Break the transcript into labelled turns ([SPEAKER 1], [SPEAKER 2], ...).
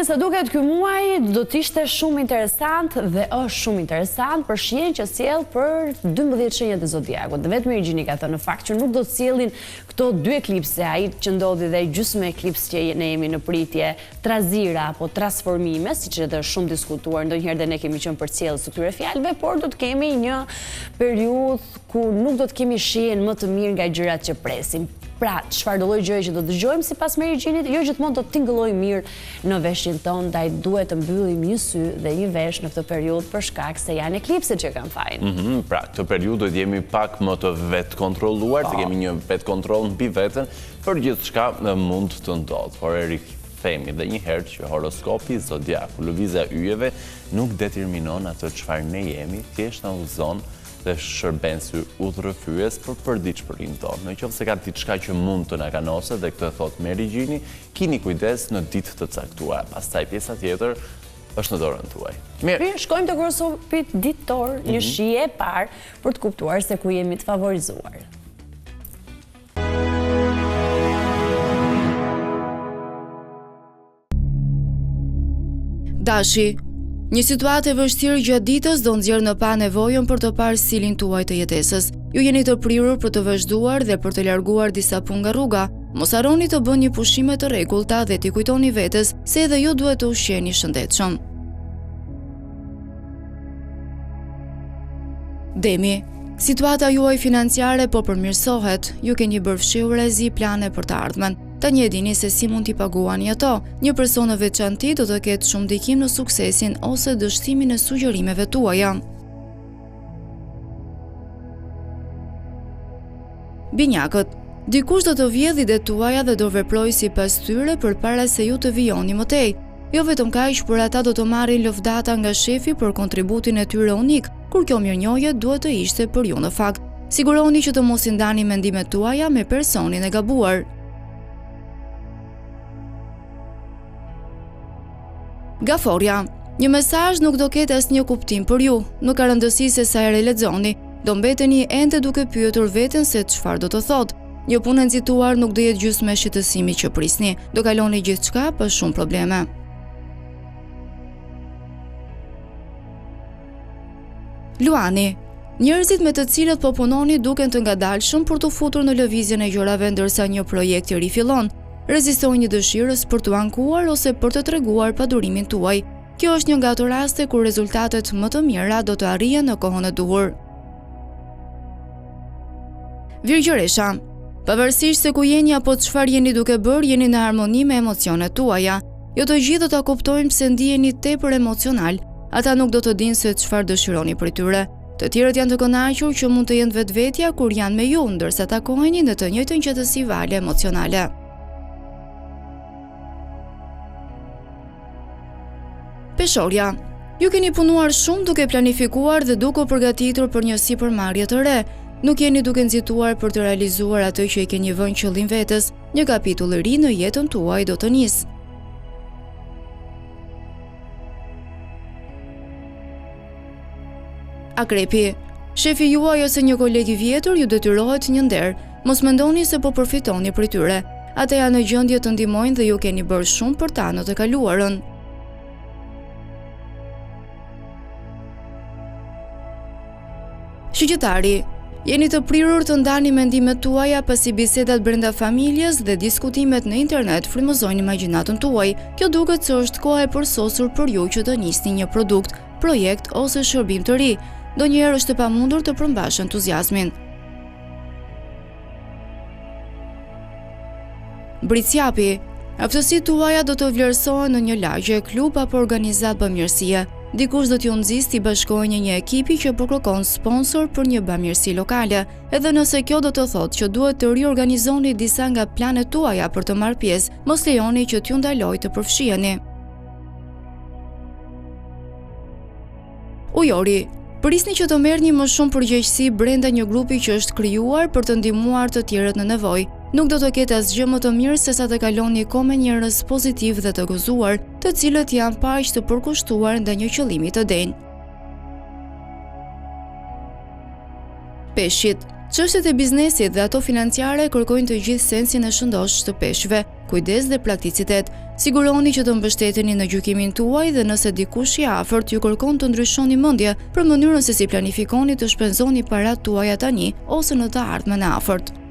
[SPEAKER 1] sa duket ky muaj do të ishte shumë interesant dhe është shumë interesant për shihen që sjell për 12 shenjat e zodiakut. Dhe vetëm Virgjini ka thënë në fakt që nuk do të sjellin këto dy eklipse, ai që ndodhi dhe gjysmë eklips që ne jemi në pritje, trazira apo transformime, siç është shumë diskutuar, ndonjëherë dhe ne kemi qenë përcjellës së këtyre fjalëve, por do të kemi një periudhë ku nuk do të kemi shihen më të mirë nga gjërat që presim. Pra, çfarë do lloj gjëje që do dëgjojmë sipas Virgjinit, jo gjithmonë do të tingëlloj mirë në veshjen tonë, ndaj duhet të mbyllim një sy dhe një vesh në këtë periudhë për shkak se janë eklipset që kanë fajin.
[SPEAKER 2] Pra, këtë periudhë do të jemi pak më të vetë kontrolluar, të kemi një vetë kontroll mbi veten, për gjithçka mund të ndodhë. Por e rikthemi edhe një herë që horoskopi zodiaku, lëvizja e yjeve nuk determinon atë çfarë ne jemi, thjesht na udhëzon dhe shërben si udhërrëfyes për përditshmërinë tonë. Në qoftë se ka diçka që mund të na kanose, dhe këtë thot Virgjini, keni kujdes në ditë të caktuara. Pastaj pjesa tjetër është në dorën tuaj.
[SPEAKER 1] Mirë, shkojmë te horoskopi ditor, një shije e parë për të kuptuar se ku jemi të favorizuar.
[SPEAKER 3] Dashi, një situatë e vështirë gjatë ditës do nxjerrë në pa nevojën për të parë stilin tuaj të jetesës. Ju jeni të prirur për të vazhduar dhe për të larguar disa punë nga rruga. Mos harroni të bëni pushime të rregullta dhe t'i kujtoni vetes se edhe ju duhet të ushqeni shëndetshëm. Demi, situata juaj financiare po përmirësohet. Ju keni bërë fshehurezi plane për të ardhmen. Tani e dini se si mund t'i paguani ato. Një person në veçanti do të ketë shumë ndikim në suksesin ose dështimin e sugjerimeve tuaja. Binjakët, dikush do të vjedhë idetë tuaja dhe do veprojë sipas tyre përpara se ju të vijoni më tej. Jo vetëm kaq, por ata do të marrin lëvdata nga shefi për kontributin e tyre unik, kur kjo mirënjohje duhet të ishte për ju në fakt. Siguroni që të mos i ndani mendimet tuaja me personin e gabuar. Gaforja, një mesazh nuk do ketë asnjë kuptim për ju, nuk ka rëndësi se sa herë lexoni, do mbeteni ende duke pyetur veten se çfarë do të thotë. Një punë e nxituar nuk do jetë gjysmë e shqetësimit që prisni, do kaloni gjithçka pa shumë probleme. Luani, njerëzit me të cilët po punoni duken të ngadalshëm për të futur në lëvizjen e gjërave ndërsa një projekt i ri fillon. Rezistoni një dëshirës për të ankuar ose për të treguar padurimin tuaj. Kjo është një nga ato raste kur rezultatet më të mira do të arrihen në kohën e duhur. Virgjëresha, pavarësisht se ku jeni apo çfarë jeni duke bërë, jeni në harmoni me emocionet tuaja. Jo të gjithë do ta kuptojnë pse ndiheni tepër emocional. Ata nuk do të dinë se çfarë dëshironi për tyre. Të tjerët janë të kënaqur që mund të jenë vetvetja kur janë me ju, ndërsa takoheni në të njëjtën qetësi vale emocionale. Peshorja, ju keni punuar shumë duke planifikuar dhe duke u përgatitur për një sipërmarrje të re. Nuk jeni duke nxituar për të realizuar atë që i keni vënë qëllim vetes. Një kapitull i ri në jetën tuaj do të nisë. Akrepi, shefi juaj ose një koleg i vjetër ju detyrohet një nder. Mos mendoni se po përfitoni prej tyre. Ata janë në gjendje të ndihmojnë dhe ju keni bërë shumë për ta në të kaluarën. Shqyrtari, jeni të prirur të ndani mendimet tuaja pasi bisedat brenda familjes dhe diskutimet në internet frymëzojnë imagjinatën tuaj. Kjo duket se është koha e përsosur për ju që të nisni një produkt, projekt ose shërbim të ri. Donjëherë është e pamundur të përmbash entuziazmin. Britsjapi, aftësitë tuaja do të vlerësohen në një lagje, klub apo organizat bamirësie. Dikush do t'ju nxjisë t'i bashkoheni një ekipi që po kërkon sponsor për një bamirësi lokale, edhe nëse kjo do të thotë që duhet të riorganizoni disa nga planet tuaja për të marrë pjesë, mos lejoni që t'ju ndalojë të përfshiheni. Ujori, prisni që të merrni më shumë përgjegjësi brenda një grupi që është krijuar për të ndihmuar të tjerët në nevojë. Nuk do të ketë asgjë më të mirë se sa të kaloni kohë me njerëz pozitiv dhe të gëzuar, të cilët janë paq të përkushtuar ndaj një qëllimi të denj. Peshqit, Çështjet e biznesit dhe ato financiare kërkojnë të gjithë sensin e shëndosh të peshqve, kujdes dhe prakticitet. Siguroni që të mbështeteni në gjykimin tuaj dhe nëse dikush i afërt ju kërkon të ndryshoni mendje për mënyrën se si planifikoni të shpenzoni paratë tuaja tani ose në të ardhmen e afërt.